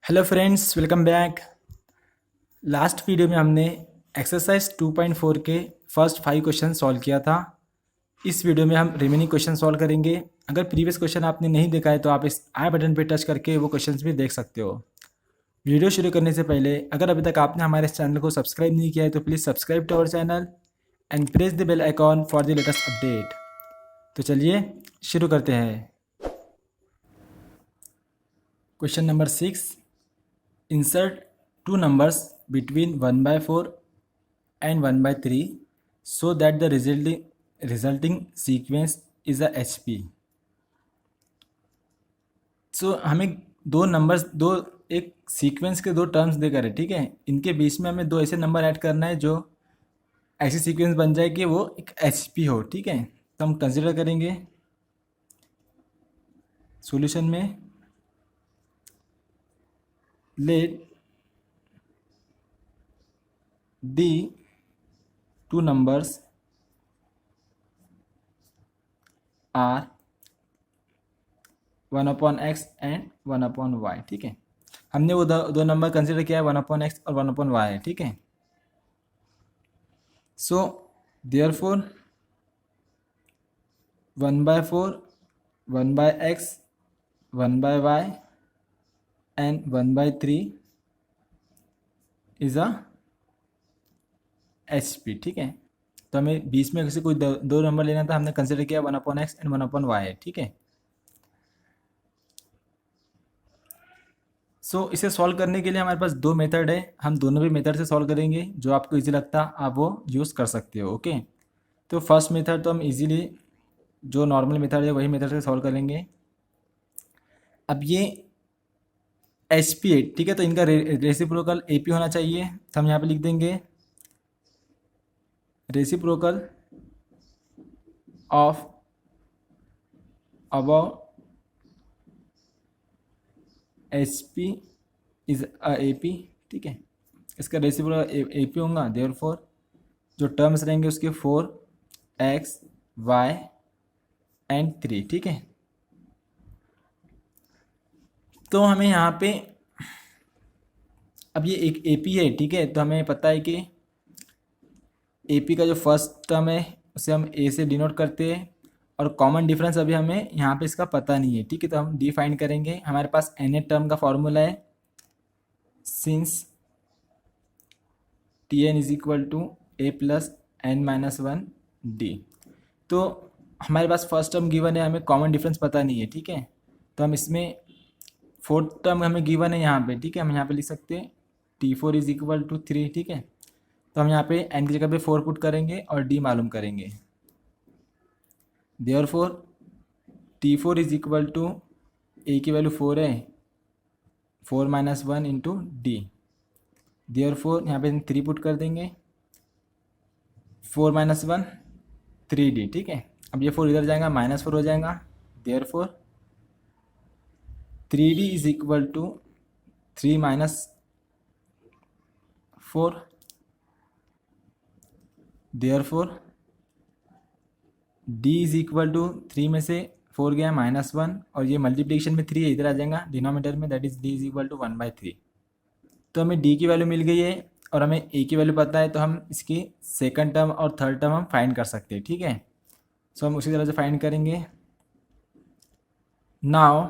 Hello friends, welcome back. Last video में हमने exercise 2.4 के फर्स्ट 5 क्वेश्चन सॉल्व किया था। इस वीडियो में हम रिमेनिंग क्वेश्चन सॉल्व करेंगे। अगर प्रीवियस क्वेश्चन आपने नहीं देखा है तो आप इस आई बटन पर टच करके वो क्वेश्चंस भी देख सकते हो। वीडियो शुरू करने से पहले अगर अभी तक आपने हमारे इस चैनल को सब्सक्राइब नहीं किया है तो please subscribe to our channel and press the bell icon for the latest update. तो चलिए शुरू करते हैं। Question number 6, insert two numbers between 1/4 and 1/3 so that the resulting sequence is a HP। सो हमें दो नंबर्स दो एक सीक्वेंस के दो टर्म्स देकर है, ठीक है। इनके बीच में हमें दो ऐसे नंबर ऐड करना है जो ऐसी सीक्वेंस बन जाए कि वो एक HP हो, ठीक है। तो हम कंसिडर करेंगे सॉल्यूशन में, let the two numbers are 1/x एंड 1/y, ठीक है। हमने वो दो नंबर कंसिडर किया है 1/x और 1/y है, ठीक है। So therefore 1/4, 1/x, 1/y and 1/3 is a HP, ठीक है। तो हमें बीच में किसी कोई दो नंबर लेना था, हमने कंसिडर किया 1/x एंड 1/y है, ठीक है। सो इसे सॉल्व करने के लिए हमारे पास दो मेथड है। हम दोनों भी मेथड से सॉल्व करेंगे, जो आपको इजी लगता आप वो यूज़ कर सकते हो, ओके। तो फर्स्ट मेथड तो हम इजीली जो नॉर्मल मेथड है वही मेथड से सॉल्व करेंगे। अब ये HP है, ठीक है, तो इनका रेसिप्रोकल AP होना चाहिए। तो हम यहाँ पे लिख देंगे reciprocal of above HP is AP, ठीक है। इसका रेसिप्रोकल AP होगा, देयरफॉर जो टर्म्स रहेंगे उसके 4x, y एंड 3, ठीक है। तो हमें यहाँ पे अब ये एक AP है, ठीक है। तो हमें पता है कि AP का जो फर्स्ट टर्म है उसे हम A से डिनोट करते हैं, और कॉमन डिफरेंस अभी हमें यहाँ पे इसका पता नहीं है, ठीक है। तो हम डी फाइंड करेंगे। हमारे पास nth टर्म का फॉर्मूला है since Tn is equal to A plus n-1 D। तो हमारे पास फर्स्ट टर्म गिवन है, हमें कॉमन डिफरेंस पता नहीं है, ठीक है। तो हम इसमें फोर्थ टर्म हमें गिवन है यहाँ पे, ठीक है। हम यहाँ पे लिख सकते हैं T4 इज इक्वल टू 3, ठीक है। तो हम यहाँ पे n की जगह पे 4 पुट करेंगे और D मालूम करेंगे। Therefore T4 is equal to A की वैल्यू 4 है, 4-1 इंटू D। देयरफॉर यहाँ पे हम 3 पुट कर देंगे, 4-1 3D, ठीक है। अब ये 4 इधर जाएगा, -4 हो जाएगा। Therefore 3D is equal to 3 - 4। Therefore D is equal to 3 में से 4 गया -1, और ये मल्टीप्लिकेशन में 3 है, इधर आ जाएगा डिनोमीटर में, that is D is equal to 1/3। तो हमें D की वैल्यू मिल गई है और हमें A की वैल्यू पता है, तो हम इसकी सेकंड टर्म और थर्ड टर्म हम फाइंड कर सकते हैं, ठीक है। सो हम उसी तरह से फाइंड करेंगे। नाउ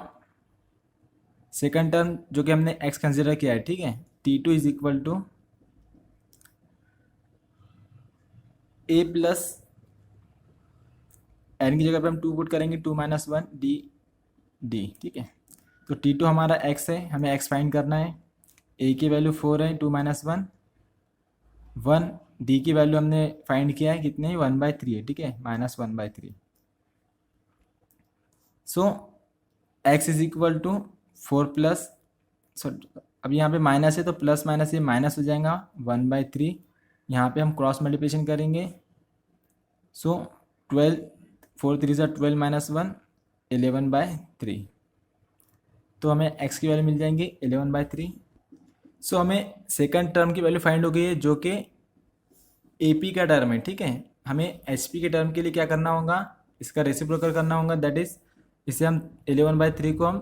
सेकंड टर्म जो कि हमने x कंसिडर किया है, ठीक है, T2 is equal to A plus n की जगह पे हम 2 पुट करेंगे, 2-1 D, ठीक है। तो T2 हमारा x है, हमें x फाइंड करना है। A की वैल्यू 4 है, 2-1 1, D की वैल्यू हमने फाइंड किया है कितने, 1/3 है, ठीक है, -1/3। So x is equal to 4 plus, अब यहाँ पे माइनस है तो प्लस माइनस ये माइनस हो जाएगा, 1/3। यहाँ पे हम क्रॉस मल्टीप्लिकेशन करेंगे। सो 12, 4 3 सा 12 -1 11/3। तो हमें x की वैल्यू मिल जाएंगी 11/3। सो हमें सेकंड टर्म की वैल्यू फाइंड हो गई है जो कि AP का टर्म है, ठीक है। हमें HP के टर्म के लिए क्या करना होगा, इसका रेसिप्रोकल करना होगा, दैट इज इसे हम 11/3 को हम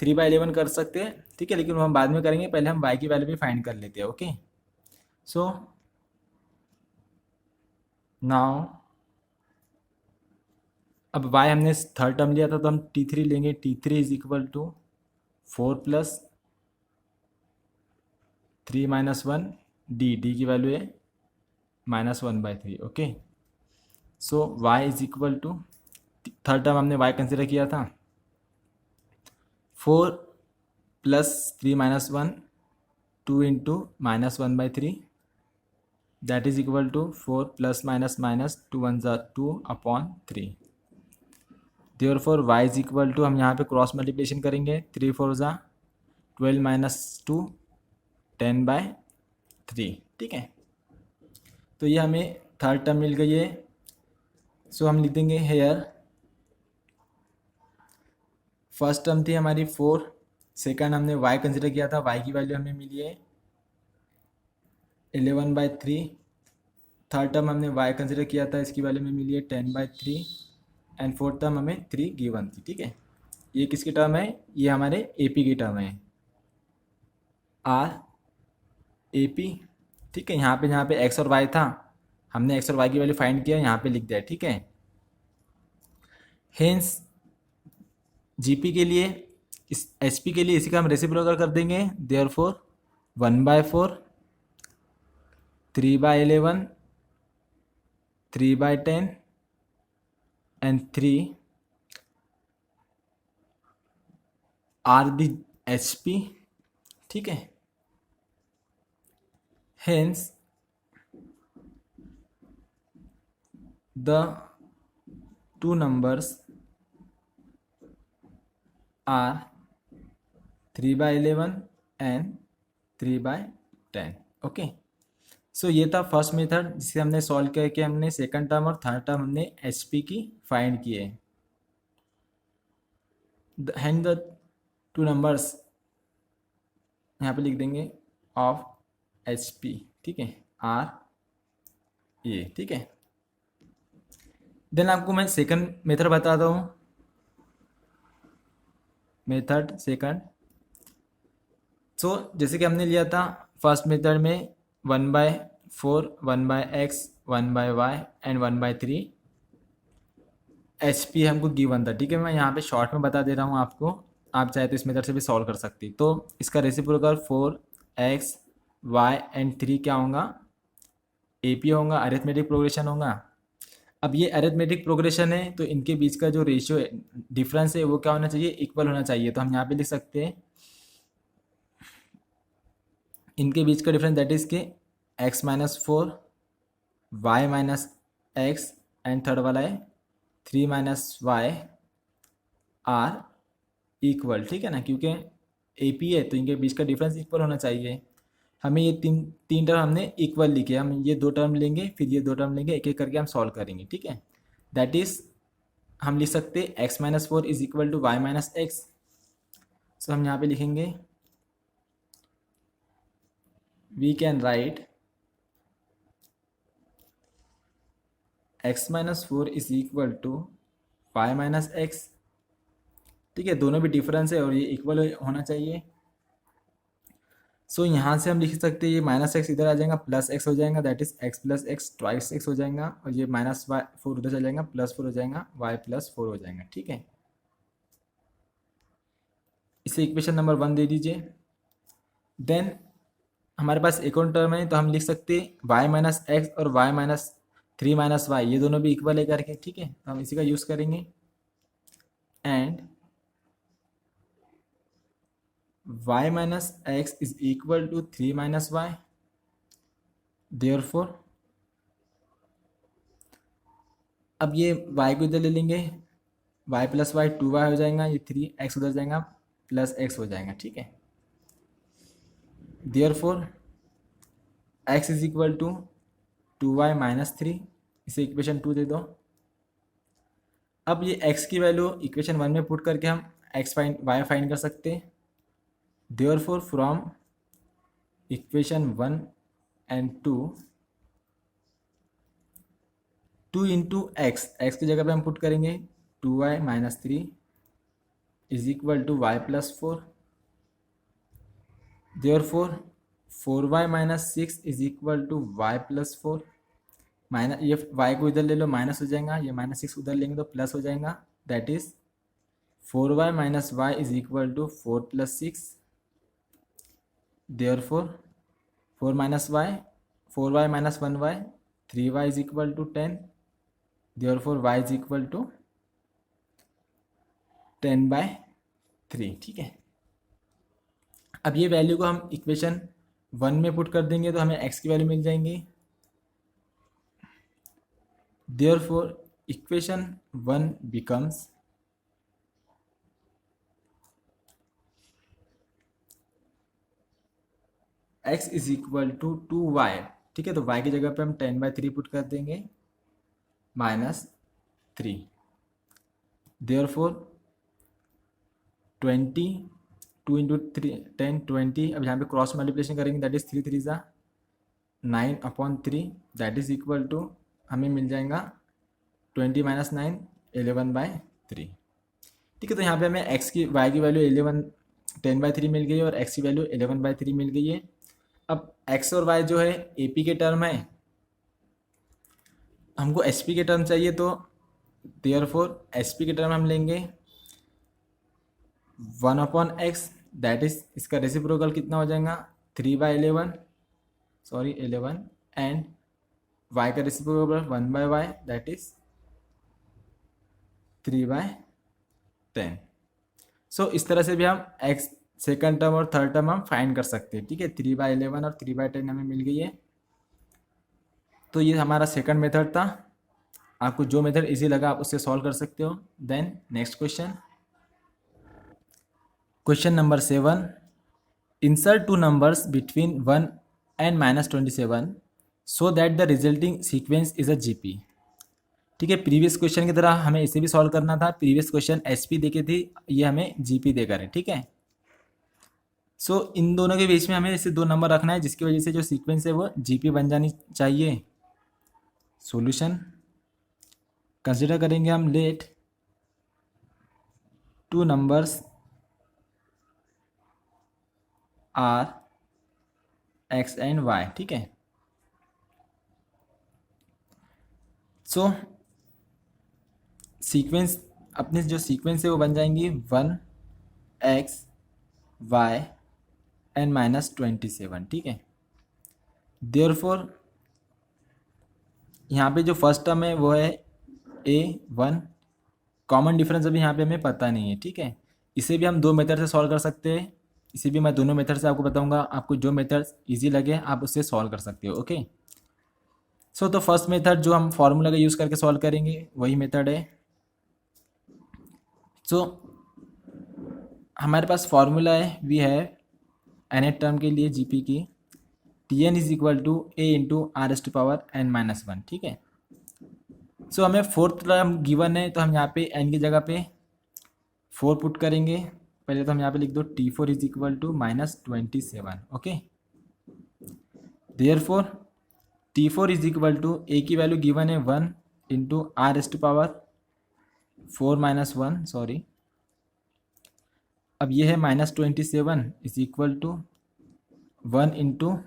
3/11 कर सकते हैं, ठीक है, लेकिन वो हम बाद में करेंगे, पहले हम y की वैल्यू भी फाइंड कर लेते हैं। ओके, सो नाउ अब y हमने थर्ड टर्म लिया था तो हम t3 लेंगे। t3 is equal to 4 plus 3 minus 1 D की वैल्यू है -1/3। Okay, so y is equal to, third term हमने y कंसिडर किया था, 4 plus 3 minus 1 2 into -1/3 that is equal to 4 plus minus minus 2 1 2 upon 3। Therefore y is equal to, हम यहाँ पे cross multiplication करेंगे, 3 4 12 minus 2 10/3। ठीक है, तो ये हमें थर्ड टर्म मिल गई है। सो हम लिख देंगे हेयर, फर्स्ट टर्म थी हमारी 4, सेकंड हमने y कंसिडर किया था, y की वैल्यू हमें मिली है 11/3, थर्ड टर्म हमने y कंसिडर किया था, इसकी वैल्यू हमें मिली है 10/3 एंड फोर्थ टर्म हमें 3 गिवन थी। ठीक है, ये किसकी टर्म है, ये हमारे AP की टर्म है, RAP। ठीक है, यहाँ पे x और y था, हमने x और y की वैल्यू फाइंड किया, यहाँ पे लिख दिया। ठीक है, हेंस GP के लिए, इस SP के लिए इसी का हम रेसिप्रोकल कर देंगे। Therefore 1/4 3/11 3/10 and 3 are the HP। ठीक है, hence the two numbers are 3/11 and 3/10। Okay, so ये था फर्स्ट मेथड जिसे हमने सॉल्व करके हमने सेकंड टर्म और थर्ड टर्म हमने HP की फाइंड किए। हैंड द टू नंबर्स यहाँ पे लिख देंगे ऑफ HP। ठीक है, RA। ठीक है, देन आपको मैं सेकंड मेथड बताता हूँ, मेथड सेकंड। सो जैसे कि हमने लिया था फर्स्ट मेथड में 1/4 1/x 1/y एंड 1/3 HP हमको गिवन था। ठीक है, मैं यहाँ पे शॉर्ट में बता दे रहा हूँ आपको, आप चाहे तो इस मेथड से भी सॉल्व कर सकती। तो इसका रेसिप्रोकल 4x y एंड 3 क्या होगा, AP होगा, अरिथमेटिक प्रोग्रेशन होगा। अब ये अरिथमेटिक प्रोग्रेशन है तो इनके बीच का जो रेशियो है, डिफरेंस है, वो क्या होना चाहिए, इक्वल होना चाहिए। तो हम यहाँ पे लिख सकते हैं इनके बीच का डिफरेंस दैट इज के x-4 y-x एंड थर्ड वाला है 3-y आर इक्वल। ठीक है ना, क्योंकि AP है तो इनके बीच का डिफरेंस इक्वल होना चाहिए। हमें ये तीन टर्म हमने इक्वल लिखे, हम ये दो टर्म लेंगे, फिर ये दो टर्म लेंगे, एक एक करके हम सॉल्व करेंगे। ठीक है, दैट इज हम लिख सकते हैं x-4 is equal to y-x। सो हम यहाँ पे लिखेंगे we can write x-4 is equal to y-x। ठीक है, दोनों भी डिफरेंस है और ये इक्वल होना चाहिए। सो यहाँ से हम लिख सकते हैं ये -x इधर आ जाएगा, +x हो जाएगा, that is x plus x twice x हो जाएगा, और ये -4 उधर चल जाएगा, +4 हो जाएगा, y+4 हो जाएगा। ठीक है, इसे इक्वेशन नंबर 1 दे दीजिए। देन हमारे पास एक और टर्म है तो हम लिख सकते हैं y-x और y-3-y ये दोनों भी इक्वल है करके। ठीक है, तो हम इसी का यूज़ करेंगे and y-x is equal to 3-y। Therefore अब ये y को इधर ले लेंगे, y+y 2y हो जाएगा, ये 3x उधर जाएगा, +x हो जाएगा। ठीक है, therefore x is equal to 2y-3, इसे इक्वेशन 2 दे दो। अब ये x की वैल्यू इक्वेशन 1 में पुट करके हम y फाइंड कर सकते हैं। Therefore from equation 1 and 2 into x की जगह पे हम पुट करेंगे 2y-3 is equal to y+4 therefore 4y minus 6 is equal to y plus 4। Minus ये y को इधर ले लो, माइनस हो जाएगा, ये माइनस 6 उधर लेंगे तो प्लस हो जाएगा। That is 4y minus y is equal to 4 plus 6। Therefore 4 minus y, 4y minus 1y, 3y is equal to 10। Therefore y is equal to 10/3। ठीक है, अब ये वैल्यू को हम इक्वेशन 1 में पुट कर देंगे तो हमें x की वैल्यू मिल जाएंगी। Therefore equation 1 becomes x is equal to 2y। ठीक है, तो y की जगह पे हम 10/3 पुट कर देंगे -3। Therefore 20, 2 into 3 10 20। अब यहाँ पे क्रॉस मल्टीप्लिकेशन करेंगे, दैट इज 3 3 ज़ा 9/3। दैट इज इक्वल टू हमें मिल जाएगा 20 माइनस 9 11/3। ठीक है, तो यहाँ पे हमें x की y की वैल्यू 10/3 मिल गई है और x की वैल्यू 11/3 मिल गई है। अब x और y जो है AP के टर्म है, हमको HP के टर्म चाहिए, तो देयरफॉर HP के टर्म हम लेंगे 1/x। दैट इज इसका रेसिप्रोकल कितना हो जाएगा 3/11, सॉरी 11, एंड y का रेसिप्रोकल 1/y दैट इज 3/10। सो इस तरह से भी हम x सेकंड टर्म और थर्ड टर्म हम फाइंड कर सकते हैं। ठीक है, 3/11 और 3/10 हमें मिल गई है। तो ये हमारा सेकंड मेथड था। आपको जो मेथड इजी लगा आप उससे सॉल्व कर सकते हो। Then next question, question number 7, insert two numbers between 1 and -27 so that the resulting sequence is a GP। ठीक है, प्रीवियस क्वेश्चन की तरह हमें इसे भी सॉल्व करना था। प्रीवियस क्वेश्चन एसपी देके थी, ये हमें जीपी देकर है। ठीक है, सो इन दोनों के बीच में हमें इसे दो नंबर रखना है जिसकी वजह से जो सीक्वेंस है वो जीपी बन जानी चाहिए। सॉल्यूशन कंसिडर करेंगे हम, let two numbers are x and y. ठीक है, सो सीक्वेंस अपने जो सीक्वेंस है वो बन जाएंगी 1x y एंड -27। ठीक है, देयरफॉर यहाँ पे जो फर्स्ट टर्म है वो है a1। कॉमन डिफरेंस अभी यहाँ पे हमें पता नहीं है। ठीक है, इसे भी हम दो मेथड से सॉल्व कर सकते हैं। इसे भी मैं दोनों मेथड से आपको बताऊंगा, आपको जो मेथड इजी लगे आप उससे सॉल्व कर सकते हो। ओके, सो तो फर्स्ट मेथड जो हम फॉर्मूला का यूज़ करके सॉल्व करेंगे वही मेथड है। सो हमारे पास फॉर्मूला है, वी हैव nth टर्म के लिए जीपी की Tn is equal to a into r⁻n-1। ठीक है, सो हमें फोर्थ टर्म गिवन है तो हम यहाँ पे n की जगह पे 4 पुट करेंगे। पहले तो हम यहाँ पे लिख दो T4 is equal to -27। Okay, therefore T4 is equal to a की वैल्यू गिवन है 1 इंटू r⁻4-1, सॉरी। अब ये है -27 is equal to 1 into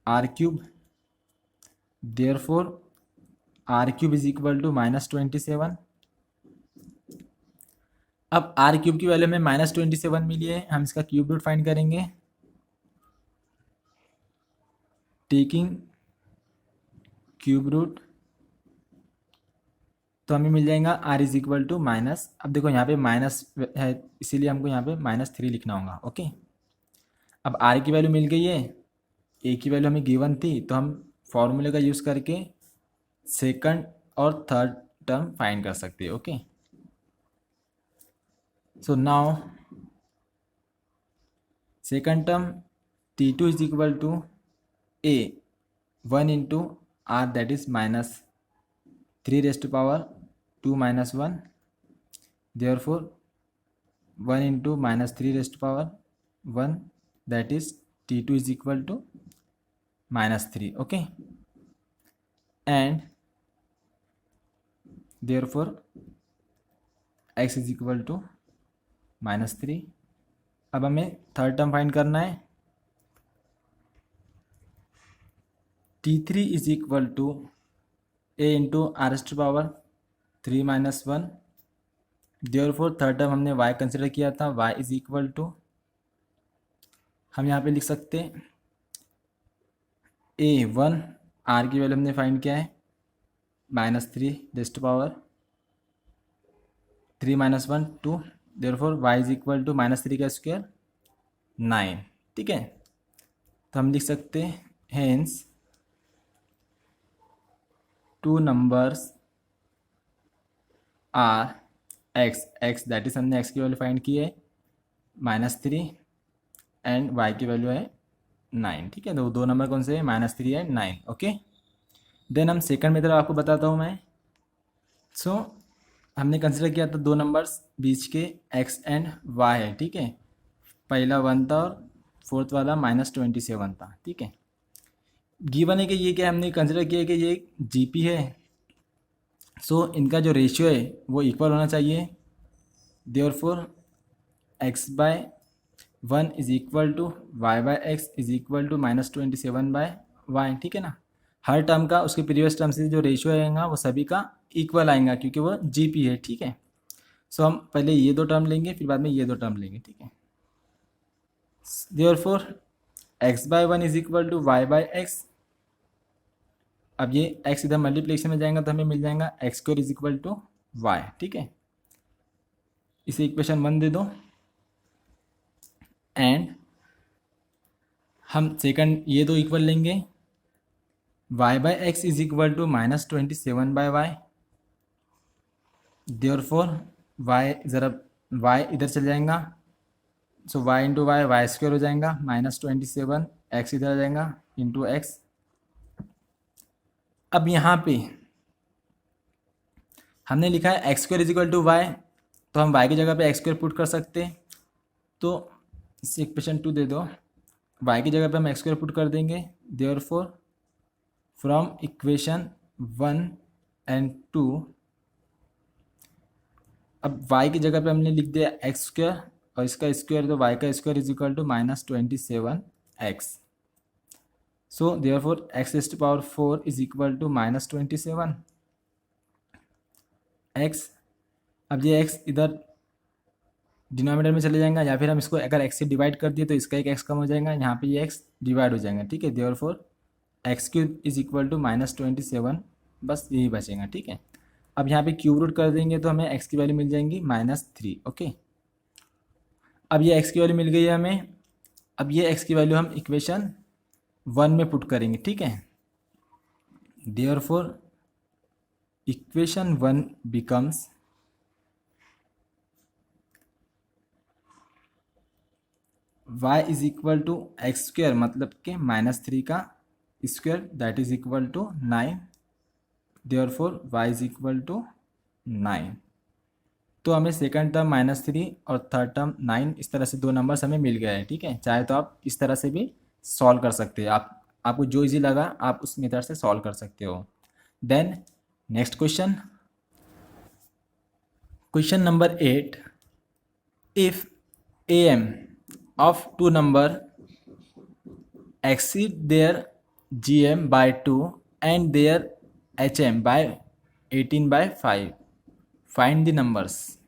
r³। Therefore r³ is equal to -27। अब r³ की वैल्यू में -27 मिली है, हम इसका क्यूब रूट फाइंड करेंगे टेकिंग क्यूब रूट, तो हमें मिल जाएगा r is equal to minus. अब देखो यहाँ पे माइनस है इसीलिए हमको यहाँ पे -3 लिखना होगा। ओके, अब r की वैल्यू मिल गई है, a की वैल्यू हमें गिवन थी, तो हम फॉर्मूले का यूज़ करके सेकंड और थर्ड टर्म फाइंड कर सकते हैं। Okay, so now second term T2 is equal to a 1 into r that is -3⁻²-1। Therefore 1 into -3⁻1 that is T2 is equal to -3। Okay, and therefore x is equal to -3। अब हमें third term find करना है, T3 is equal to a into r s to power 3 minus 1। Therefore third term हमने y consider किया था, y is equal to हम यहाँ पे लिख सकते हैं A1, r की वैल्यू हमने फाइंड किया है -3 raise to power 3 minus 1 2। Therefore y is equal to -3 का स्क्वायर 9। ठीक है, तो हम लिख सकते हैं hence two numbers are x that is हमने x की वैल्यू फाइंड की है -3 एंड y की वैल्यू है 9। ठीक है, तो दो नंबर कौन से हैं, -3 एंड 9। ओके, देन हम सेकंड मेथड आपको बताता हूँ मैं। सो हमने कंसिडर किया था दो नंबर्स बीच के x एंड y है। ठीक है, पहला 1 था और फोर्थ वाला -27 था। ठीक है, गिवन है कि ये क्या हमने कंसिडर किया कि ये जीपी है। सो इनका जो रेशियो है वो इक्वल होना चाहिए। Therefore x/1 is equal to y/x is equal to -27/y। ठीक है ना, हर टर्म का उसके प्रीवियस टर्म से जो रेशियो आएगा वो सभी का इक्वल आएगा क्योंकि वो जीपी है। ठीक है, सो हम पहले ये दो टर्म लेंगे फिर बाद में ये दो टर्म लेंगे। ठीक है, therefore x/1 is equal to y/x। अब ये x इधर मल्टीप्लिकेशन में जाएगा तो हमें मिल जाएगा x² is equal to y। ठीक है, इसे इक्वेशन 1 दे दो एंड हम सेकंड ये दो इक्वल लेंगे y/x is equal to -27/y। Therefore y ज़रा y इधर चल जाएगा, सो y इंटू वाई y² हो जाएगा -27, x इधर आ जाएगा इंटू x। अब यहाँ पे हमने लिखा है x² is equal to Y, तो हम y की जगह पे x² पुट कर सकते हैं। तो इसे इक्वेशन 2 दे दो, y की जगह पे हम x² पुट कर देंगे। देयरफॉर फ्रॉम इक्वेशन 1 एंड 2 अब y की जगह पे हमने लिख दिया x² और इसका स्क्वायर, तो y का square is equal to -27x। So therefore x⁴ is equal to -27x। अब ये x इधर डिनोमिनेटर में चले जाएगा, या फिर हम इसको अगर x से डिवाइड कर दिए तो इसका एक x कम हो जाएगा, यहाँ पे ये x डिवाइड हो जाएगा। ठीक है, therefore x³ is equal to -27, बस यही बचेगा। ठीक है, अब यहाँ पे क्यूब रूट कर देंगे तो हमें x की वैल्यू मिल जाएंगी -3। ओके, अब ये x की वैल्यू मिल गई है हमें। अब ये x की वैल्यू हम इक्वेशन 1 में पुट करेंगे। ठीक है, therefore equation 1 becomes y is equal to x², मतलब के -3 का square that is equal to 9। Therefore y is equal to 9। तो हमें सेकंड टर्म -3 और थर्ड टर्म 9 इस तरह से दो नंबर्स हमें मिल गए हैं। ठीक है, चाहे तो आप इस तरह से भी सॉल्व कर सकते हैं, आपको जो इजी लगा आप उस मेथड से सॉल्व कर सकते हो। Then next question, question number 8, if am of two number exceed their gm by 2 and their hm by 18/5, find the numbers.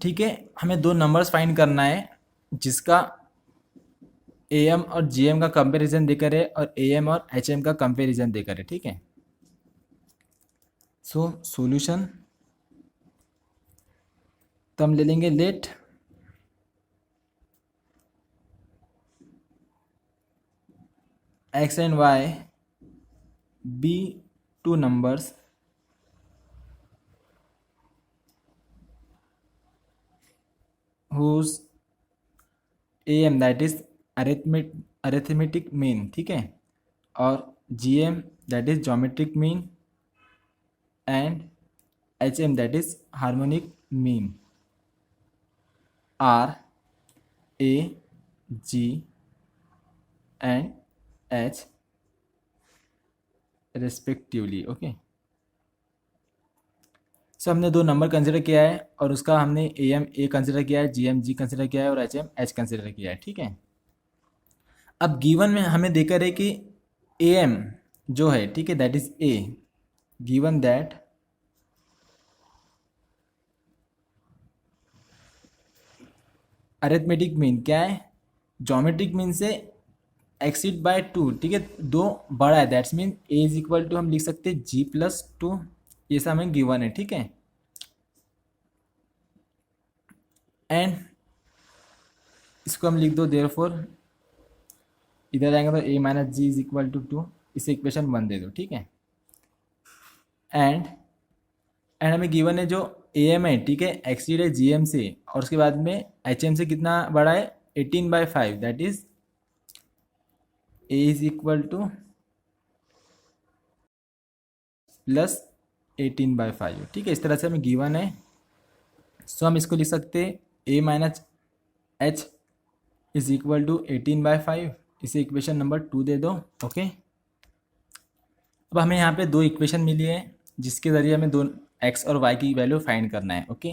ठीक है, हमें दो नंबर्स फाइंड करना है जिसका am और gm का कंपैरिजन देकर है और am और hm का कंपैरिजन देकर है। ठीक है, सो सॉल्यूशन तो हम ले लेंगे late x and y be two numbers whose am that is arithmetic mean। ठीक है, और gm that is geometric mean and hm that is harmonic mean are a, g and h respectively. Okay, so हमने दो number consider किया है और उसका हमने am a कंसिडर किया है, gm g कंसिडर किया है और hm h कंसिडर किया है। ठीक है, अब गिवन में हमें देकर है कि ए एम जो है, ठीक है, that is a, given that arithmetic mean क्या है, ज्योमेट्रिक मीन से एक्सीड बाय टू, ठीक है, दो बड़ा है, that's mean a is equal to हम लिख सकते हैं जी प्लस टू, ये सब हमें गिवन है, ठीक है। एंड इसको हम लिख दो देयरफॉर, इधर आएंगे तो a minus g is equal to two, इसे इक्वेशन 1 दे दो, ठीक है। एंड हमें गिवन है जो ए एम है, ठीक है, एक्सीड है जी एम से, और उसके बाद में एच एम से कितना बड़ा है, 18/5, that is a is equal two plus 18/5, ठीक है, इस तरह से हमें गिवन है। सो हम इसको लिख सकते हैं a minus h is equal to 18/5, इसे इक्वेशन नंबर 2 दे दो, ओके। अब हमें यहाँ पे दो इक्वेशन मिली है जिसके ज़रिए हमें दो एक्स और वाई की वैल्यू फाइंड करना है, ओके।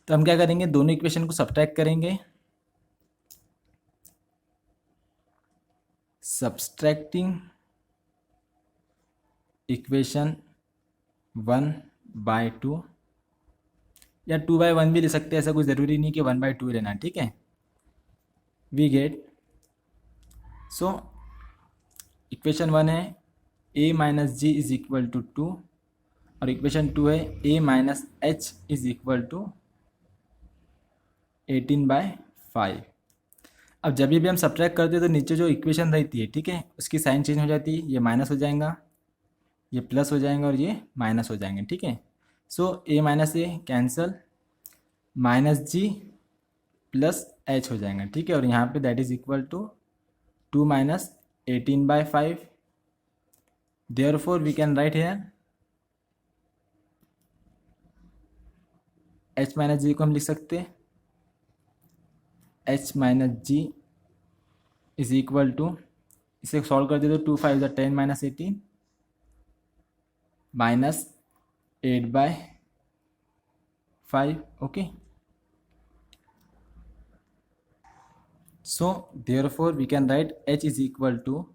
तो हम क्या करेंगे, दोनों इक्वेशन को सब्ट्रैक्ट करेंगे, सब्सट्रैक्टिंग इक्वेशन 1/2, या 2/1 भी ले सकते हैं, ऐसा कुछ ज़रूरी नहीं कि 1/2 लेना, ठीक है। वी गेट, सो इक्वेशन 1 है a minus g is equal to 2, और इक्वेशन 2 है a minus h is equal to 18/5। अब जब भी हम सब्ट्रैक्ट करते हैं तो नीचे जो इक्वेशन रहती है, ठीक है, उसकी साइन चेंज हो जाती है, ये माइनस हो जाएगा, ये प्लस हो जाएगा, और ये माइनस हो जाएंगे, ठीक है। So a minus a cancel, minus g plus h हो जाएगा, ठीक है, और यहाँ पे that is equal to 2 minus 18/5, therefore we can write here h minus g को हम लिख सकते हैं h minus g is equal to, इसे सॉल्व कर दे तो 2 5 10 minus 18 minus 8/5, okay. So therefore we can write h is equal to,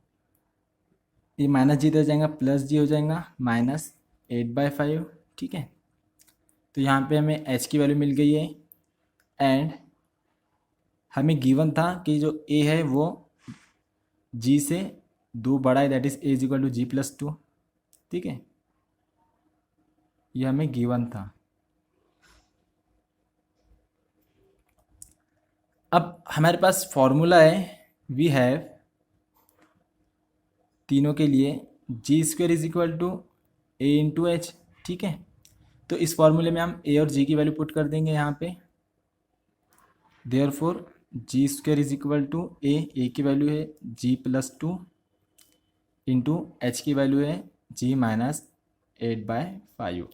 ये माइनस जी इधर जाएगा, प्लस जी हो जाएगा, माइनस 8/5, ठीक है। तो यहाँ पे हमें एच की वैल्यू मिल गई है, एंड हमें गिवन था कि जो ए है वो जी से दो बड़ा है, that is a is equal to g plus two, ठीक है, ये हमें गिवन था। अब हमारे पास फॉर्मूला है, वी हैव तीनों के लिए g square is equal to a into h, ठीक है। तो इस फॉर्मूले में हम ए और जी की वैल्यू पुट कर देंगे यहाँ पे, therefore g square is equal to a की वैल्यू है g plus two into h की वैल्यू है g minus 8/5,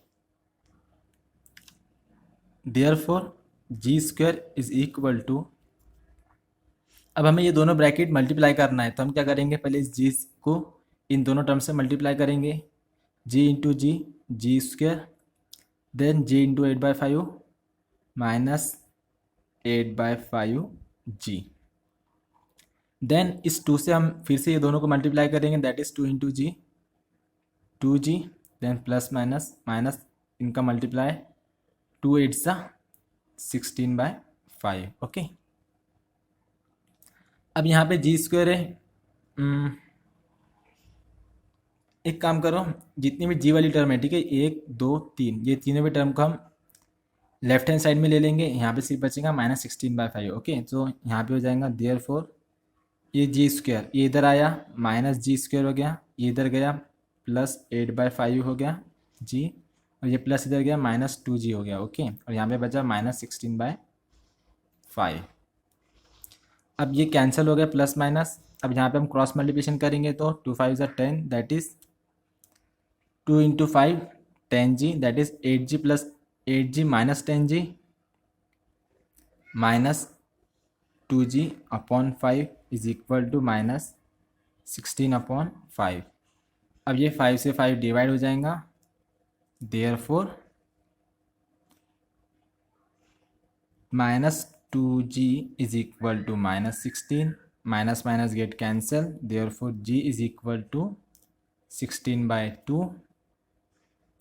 therefore g square is equal to, अब हमें ये दोनों ब्रैकेट मल्टीप्लाई करना है, तो हम क्या करेंगे, पहले इस जी को इन दोनों टर्म से मल्टीप्लाई करेंगे, जी इंटू जी, जी स्क्वेयर, देन जी इंटू 8/5 माइनस 8/5 जी, देन इस 2 से हम फिर से ये दोनों को मल्टीप्लाई करेंगे, that is 2 into g, 2g, then plus minus minus इनका मल्टीप्लाई, 2 8 सा 16/5, ओके। अब यहाँ पे जी स्क्वायर है, एक काम करो, जितनी भी जी वाली टर्म है, ठीक है, 1 2 3, ये तीनों भी टर्म को हम लेफ्ट हैंड साइड में ले लेंगे, यहाँ पे सिर्फ बचेगा -16/5, ओके। तो यहाँ पे हो जाएगा देयरफॉर ये जी स्क्वायर, ये इधर आया माइनस जी स्क्वायर हो गया, ये इधर गया प्लस 8/5 हो गया जी, और ये प्लस इधर गया -2g हो गया, ओके, और यहाँ पे बचा -16/5। अब ये कैंसिल हो गया प्लस माइनस, अब यहाँ पे हम क्रॉस मल्टीप्लिकेशन करेंगे तो 2 5 10, that is 2 into 5 10g, that is 8g plus 8g minus 10g minus 2g upon 5 is equal to -16/5। अब ये 5 से 5 डिवाइड हो जाएगा, therefore -2g is equal to -16, minus minus get cancel, therefore g is equal to 16/2,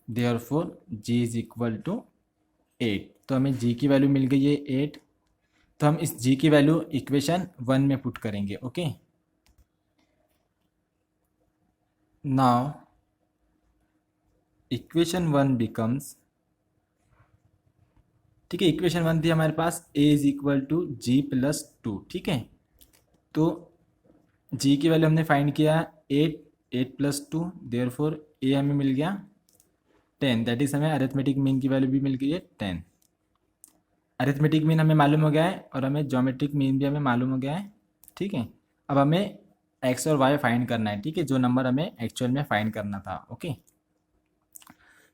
therefore g is equal to 8। तो हमें g की value मिल गई है 8। तो हम इस g की वैल्यू इक्वेशन 1 में पुट करेंगे। ओके, नाउ इक्वेशन 1 बिकम्स, ठीक है, इक्वेशन 1 थी हमारे पास a is equal to g plus 2। ठीक है, तो g की वैल्यू हमने फाइंड किया 8, 8+2, देयरफॉर a हमें मिल गया 10, दैट इज हमें अरिथमेटिक मीन की वैल्यू भी मिल गई है 10। अरिथमेटिक मीन हमें मालूम हो गया है और हमें ज्योमेट्रिक मीन भी हमें मालूम हो गया है। ठीक है, अब हमें x और y फाइंड करना है। ठीक है, जो नंबर हमें एक्चुअल में फाइंड करना था। ओके,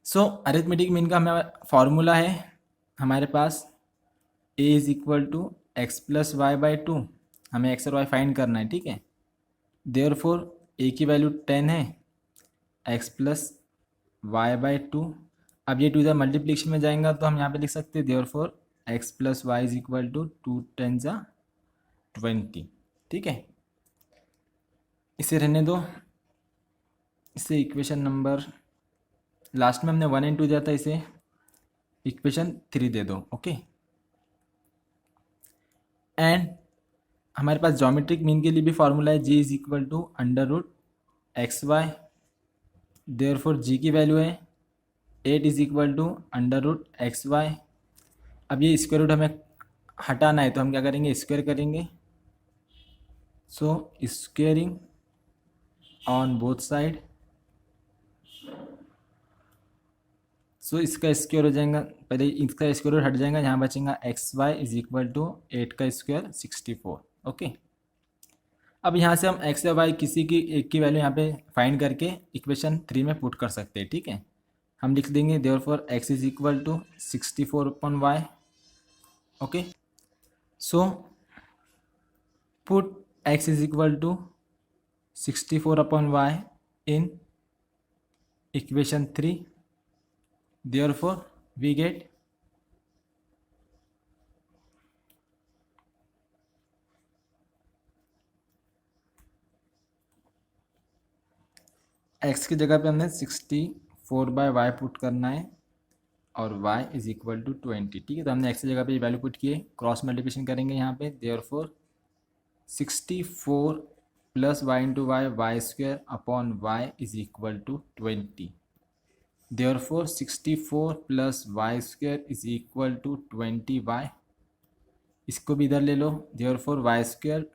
सो अरिथमेटिक मीन का हमें फॉर्मूला है हमारे पास a is equal to x plus y by 2। हमें x और y फाइंड करना है। ठीक है, देयरफॉर a की वैल्यू 10 है, x प्लस वाई बाई 2। अब ये टू इधर मल्टीप्लिकेशन में जाएगा तो हम यहाँ पे लिख सकते हैं therefore x plus y is equal to 2 10 20। ठीक है, इसे रहने दो, इसे इक्वेशन नंबर, लास्ट में हमने 1 और 2 दिया था, इसे इक्वेशन 3 दे दो। ओके, एंड हमारे पास ज्योमेट्रिक मीन के लिए भी फॉर्मूला है, g is equal to under root x y. Therefore g की वैल्यू है 8 is equal to under root x y. अब ये स्क्वायर रूट हमें हटाना है तो हम क्या करेंगे, स्क्वायर करेंगे। सो स्क्वेयरिंग ऑन बोथ साइड, सो इसका स्क्वायर हो जाएगा, पहले इसका स्क्वायर रूट हट जाएगा, यहाँ बचेगा x y is equal to 8 का स्क्वायर 64। ओके, अब यहाँ से हम एक्स या वाई किसी की एक की वैल्यू यहाँ पे फाइंड करके इक्वेशन 3 में पुट कर सकते हैं। ठीक है, हम लिख देंगे therefore x is equal to 64 upon y. Okay, so put x is equal to 64 upon y in equation 3, therefore we get x की जगह पे हमने 64/y पुट करना है और y इज इक्वल टू 20। ठीक है, तो हमने एक्स की जगह पे वैल्यू पुट किए, क्रॉस मल्टीप्लिकेशन करेंगे यहाँ पे, therefore 64 plus y into y, y square upon y is equal to 20। Therefore 64 plus y square is equal to 20y। इसको भी इधर ले लो, देयरफॉर वाई स्क्वायर,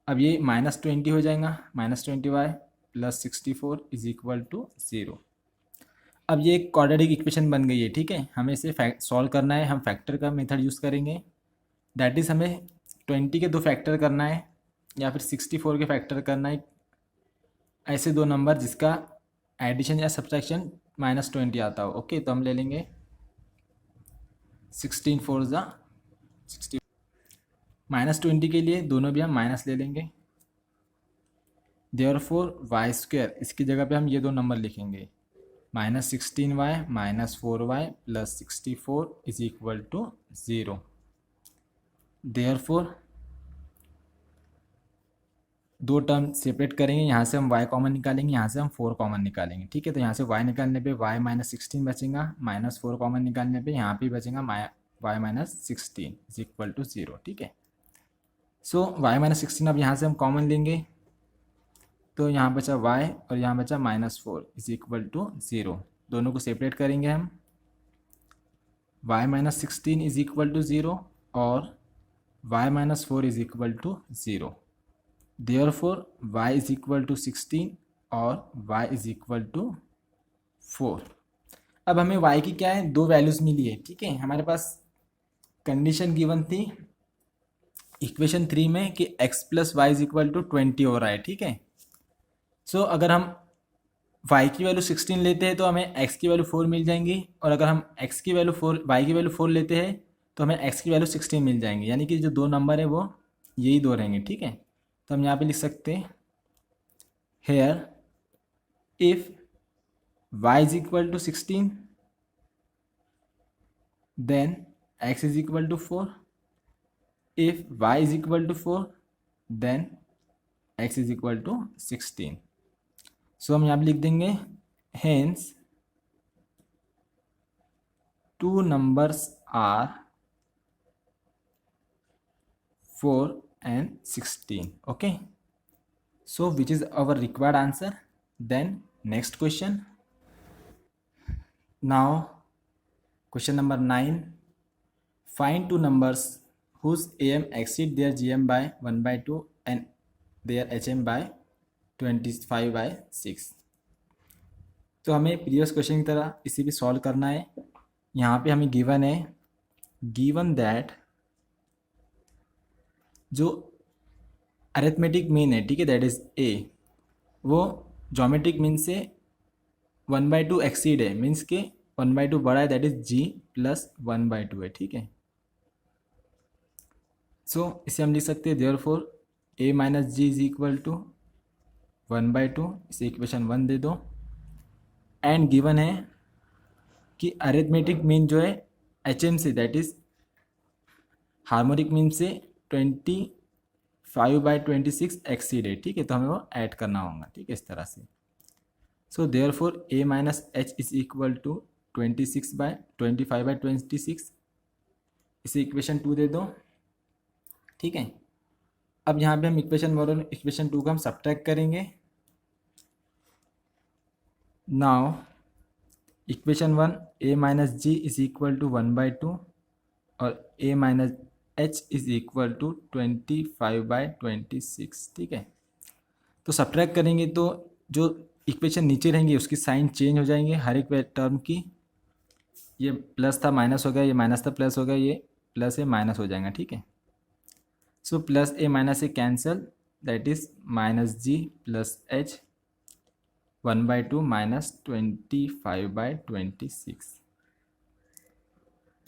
अब ये -20 हो जाएगा, -20y plus 64 is equal to 0। अब ये एक क्वाड्रेटिक इक्वेशन बन गई है। ठीक है, हमें इसे सॉल्व करना है, हम फैक्टर का मेथड यूज़ करेंगे। दैट इज़ हमें 20 के 2 फैक्टर करना है या फिर 64 के फैक्टर करना है, ऐसे दो नंबर जिसका एडिशन या सब्ट्रैक्शन -20 आता हो। ओके, तो हम ले लेंगे 16 4 60, -20 के लिए दोनों भी हम माइनस ले लेंगे। देयरफॉर वाई स्क्वायर, इसकी जगह पे हम ये दो नंबर लिखेंगे, -16y -4y plus 64 is equal to 0। Therefore दो टर्म सेपरेट करेंगे, यहाँ से हम y कॉमन निकालेंगे, यहाँ से हम 4 कॉमन निकालेंगे। ठीक है, तो यहाँ से y निकालने पे y -16 बचेगा, -4 कॉमन निकालने पे यहाँ पे बचेगा y -16 इज इक्वल टू 0। ठीक है, सो y -16 अब यहाँ से हम कॉमन लेंगे, तो यहाँ बचा y और यहाँ बचा -4 इज इक्वल टू 0। दोनों को सेपरेट करेंगे हम, y -16 इज इक्वल टू 0 और y -4 is equal to 0। Therefore y is equal to 16 और y इज इक्वल टू 4। अब हमें y की क्या है, दो वैल्यूज़ मिली है। ठीक है, हमारे पास कंडीशन गिवन थी इक्वेशन 3 में कि x plus y is equal to 20 हो रहा है। ठीक है, सो अगर हम y की वैल्यू 16 लेते हैं तो हमें x की वैल्यू 4 मिल जाएंगी, और अगर हम x की वैल्यू 4 y की वैल्यू 4 लेते हैं तो हमें x की वैल्यू 16 मिल जाएंगी, यानी कि जो दो नंबर है वो यही दो रहेंगे। ठीक है, तो हम यहाँ पे लिख सकते हैं here if y is equal to 16 then x is equal to 4, if y is equal to 4 then x is equal to 16। So हम यहाँ पे लिख देंगे hence two numbers are 4 and 16. Okay, so which is our required answer? Then next question. Now question number 9, find two numbers whose am exceed their gm by 1 by 2 and their hm by 25 by 6. तो हमें previous question की तरह इसे भी solve करना है। यहाँ पे हमें गिवन है, गिवन दैट जो अरिथमेटिक मीन है, ठीक है, दैट इज ए, वो ज्योमेट्रिक मीन से 1/2 एक्सीड है, मीन्स के 1/2 बड़ा है, दैट इज जी प्लस 1/2 है, ठीक है। सो इसे हम लिख सकते हैं therefore a minus g is equal to 1/2, इसे इक्वेशन 1 दे दो। एंड गिवन है कि अरिथमेटिक मीन जो है एच एम से, दैट इज हार्मोनिक मीन से 25/26 एक्सीड है, ठीक है, तो हमें वो ऐड करना होगा, ठीक है, इस तरह से। So therefore a minus h is equal to 25/26, इसे इक्वेशन 2 दे दो, ठीक है। अब यहाँ पे हम इक्वेशन 1 और इक्वेशन 2 को हम सब्ट्रैक्ट करेंगे। Now equation 1 a minus g is equal to 1/2 और a minus h is equal to 25/26, ठीक है। तो सब्ट्रैक्ट करेंगे तो जो इक्वेशन नीचे रहेंगी उसकी साइन चेंज हो जाएंगे हर एक टर्म की। ये प्लस था माइनस हो गया, ये माइनस था प्लस हो गया, ये प्लस है माइनस हो जाएगा, ठीक है। So plus a minus a cancel, that is minus g plus h 1/2 minus 25/26।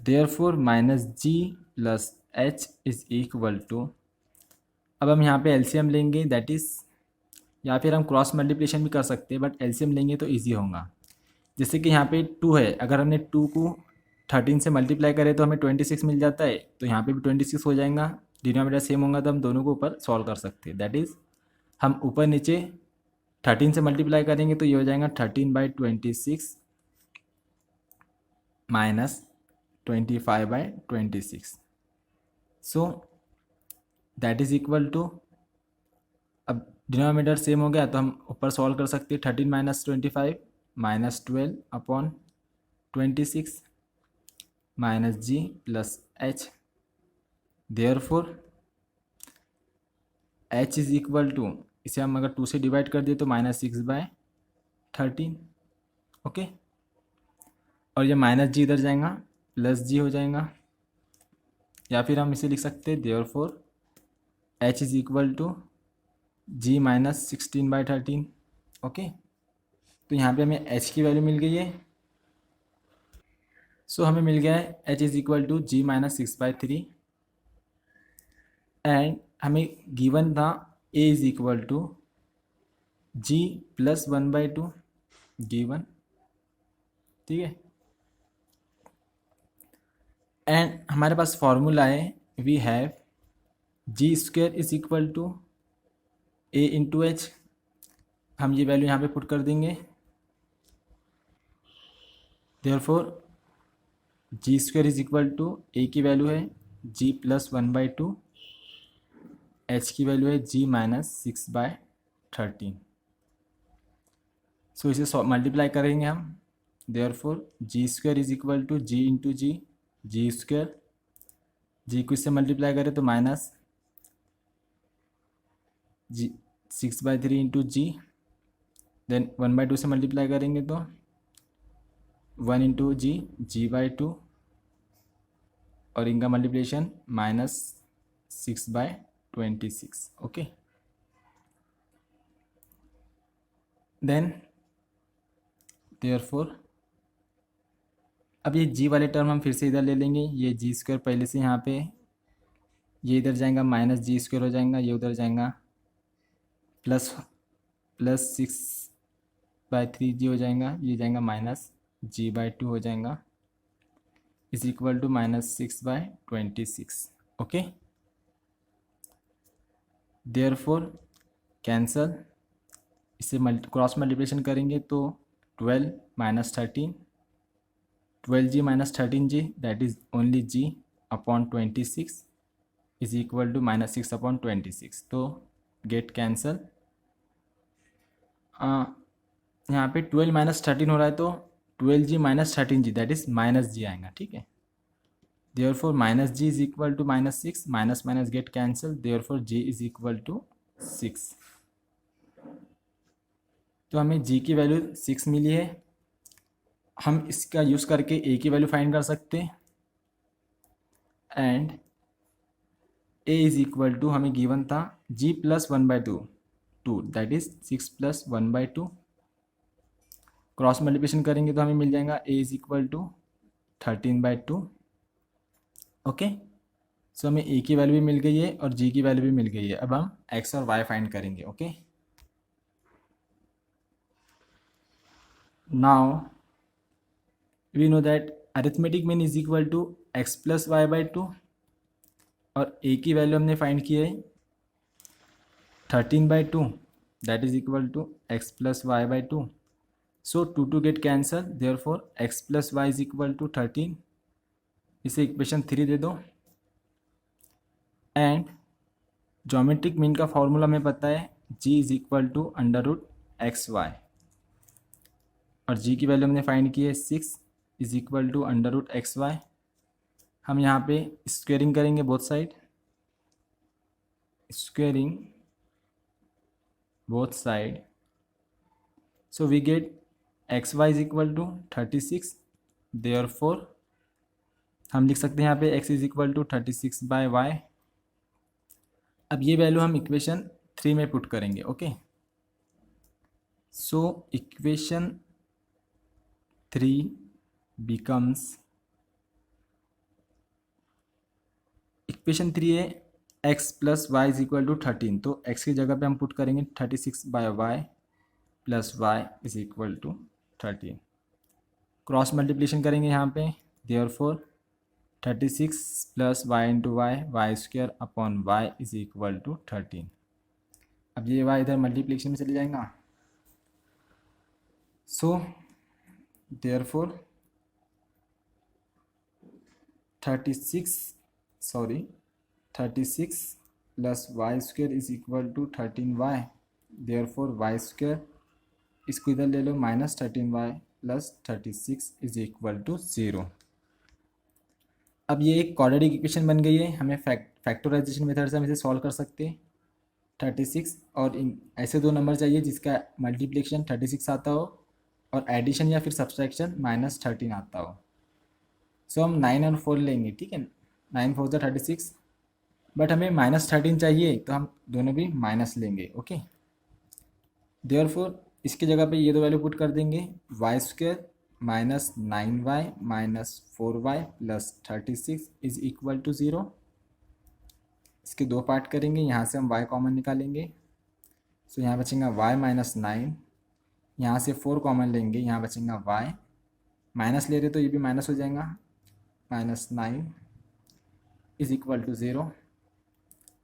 Therefore minus g plus h is equal to, अब हम यहाँ पे एलसीएम लेंगे, दैट इज, या फिर हम क्रॉस मल्टीप्लिकेशन भी कर सकते हैं, बट एलसीएम लेंगे तो इजी होगा। जैसे कि यहाँ पे 2 है, अगर हमने 2 को 13 से मल्टीप्लाई करें तो हमें 26 मिल जाता है, तो यहाँ पे भी 26 हो जाएगा। डिनोमिनेटर सेम होगा तो हम दोनों को ऊपर सॉल्व कर सकते हैं, दैट इज़ हम ऊपर नीचे 13 से मल्टीप्लाई करेंगे तो ये हो जाएगा 13/26 minus 25/26। So that is equal to, अब डिनोमिनेटर सेम हो गया तो हम ऊपर सॉल्व कर सकते हैं, 13 minus 25 minus 12/26 minus g plus h. Therefore h is equal to, इसे हम अगर 2 से डिवाइड कर दिए तो -6/13, ओके। और ये माइनस जी इधर जाएगा, प्लस जी हो जाएगा, या फिर हम इसे लिख सकते हैं therefore h is equal to g minus 16/13, okay. तो यहाँ पे हमें एच की वैल्यू मिल गई है। सो हमें मिल गया है h is equal to g minus 6/3 and हमें गिवन था a is equal to g plus 1/2 given, ठीक है। एंड हमारे पास फॉर्मूला है, we have g square is equal to a into h, हम ये वैल्यू यहाँ पे पुट कर देंगे। Therefore g square is equal to a की वैल्यू है जी प्लस 1/2, एच की वैल्यू है जी माइनस 6/13। सो इसे मल्टीप्लाई करेंगे हम, therefore g square is equal to g into g square, g को इससे मल्टीप्लाई करें तो minus g 6/3 into g, then 1/2 से मल्टीप्लाई करेंगे तो 1 इंटू जी/2 और इनका मल्टीप्लिकेशन -6/26, ओके। देन देयरफॉर अब ये जी वाले टर्म हम फिर से इधर ले लेंगे, ये जी स्क्वायर पहले से यहाँ पे, ये इधर जाएगा माइनस जी स्क्वायर हो जाएगा, ये उधर जाएगा प्लस 6/3 जी हो जाएगा, ये जाएगा माइनस जी/2 हो जाएगा, is equal to -6/26, okay. Therefore cancel इसे क्रॉस मल्टीप्लिकेशन करेंगे तो 12 minus 13, 12g minus 13g that is only g upon 26 is equal to minus 6 upon 26। तो गेट कैंसल। यहाँ पे 12 माइनस 13 हो रहा है तो 12g minus 13g that is minus g आएगा, ठीक है। Therefore minus g is equal to minus 6, minus minus get cancel, therefore g is equal to 6। तो हमें g की वैल्यू 6 मिली है। हम इसका यूज़ करके a की वैल्यू फाइंड कर सकते हैं and a is equal to हमें गिवन था g plus 1/2 that is 6 plus 1/2। Cross multiplication करेंगे तो हमें मिल जाएगा a is equal to 13/2। Okay, so हमें a की वैल्यू भी मिल गई है और g की वैल्यू भी मिल गई है। अब हम x और y फाइंड करेंगे। Okay, now we know that arithmetic mean is equal to x plus y/2 और a की वैल्यू हमने फाइंड की है 13/2 that is equal to x plus y/2। So 2 get cancel, therefore x plus y is equal to 13। इसे equation 3 दे दो and geometric mean का formula हमें पता है g is equal to under root XY और g की वैल्यू हमने फाइंड की है 6 is equal to under root XY। हम यहाँ पे स्क्वेयरिंग करेंगे both side, squaring both side, so we get XY is equal to 36। Therefore हम लिख सकते हैं यहाँ पे x is equal to 36/y। अब ये वैल्यू हम इक्वेशन 3 में पुट करेंगे। Okay, so equation 3 becomes, equation 3 है x plus y is equal to 13, तो x की जगह पे हम पुट करेंगे 36/y plus y is equal to 13। Cross multiplication करेंगे यहाँ पे, therefore 36 plus y into y square upon y is equal to 13। अब ये y इधर मल्टीप्लिकेशन में चले जाएगा, so therefore 36 plus y square is equal to 13y। Therefore y square इसको इधर ले लो minus 13y plus 36 is equal to 0। अब ये एक क्वाड्रेटिक इक्वेशन बन गई है। हमें फैक्टराइजेशन मेथड से हम इसे सॉल्व कर सकते हैं। 36 और ऐसे दो नंबर चाहिए जिसका मल्टीप्लिकेशन 36 आता हो और एडिशन या फिर सब्सट्रैक्शन -13 आता हो। सो हम 9 और 4 लेंगे, ठीक है। 9 4 36, बट हमें -13 चाहिए तो हम दोनों भी माइनस लेंगे। ओके, देयरफॉर इसकी जगह पे ये दो वैल्यू पुट कर देंगे, y square minus 9y minus 4y plus 36 is equal to 0। इसके दो पार्ट करेंगे, यहाँ से हम y कॉमन निकालेंगे, सो यहाँ बचेगा y माइनस 9, यहाँ से 4 कॉमन लेंगे, यहाँ बचेगा y, माइनस ले रहे तो ये भी माइनस हो जाएगा, माइनस 9 इज इक्वल टू 0।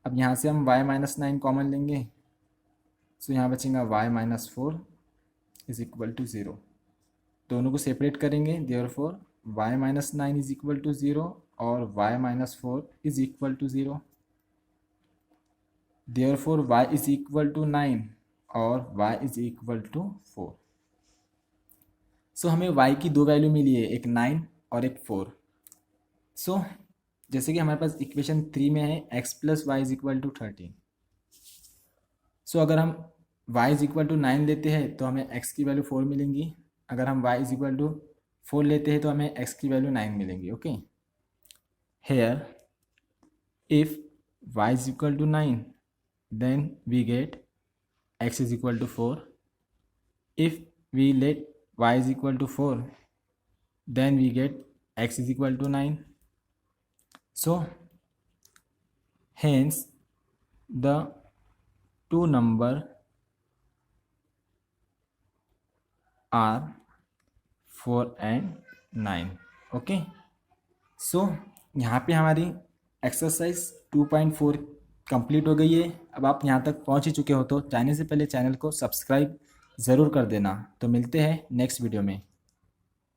अब यहाँ से हम y माइनस 9 कॉमन लेंगे, सो यहाँ बचेगा y minus 4 is equal to 0। दोनों को सेपरेट करेंगे, therefore y minus 9 is equal to 0 और y minus 4 is equal to 0। Therefore y is equal to 9 और y इज इक्वल टू 4। सो हमें y की दो वैल्यू मिली है, एक 9 और एक 4। सो जैसे कि हमारे पास इक्वेशन 3 में है x plus y is equal to 13। So अगर हम y इज इक्वल टू 9 लेते हैं तो हमें x की वैल्यू 4 मिलेंगी। अगर हम y इज इक्वल टू 4 लेते हैं तो हमें x की वैल्यू 9 मिलेंगी। Okay, here if y is equal to 9 then we get x is equal to 4। If we let y is equal to 4 then we get x is equal to 9। So hence the two number are 4 and 9। Okay, सो यहाँ पे हमारी exercise 2.4 complete हो गई है। अब आप यहाँ तक पहुँच ही चुके हो तो जाने से पहले चैनल को सब्सक्राइब ज़रूर कर देना। तो मिलते हैं नेक्स्ट वीडियो में।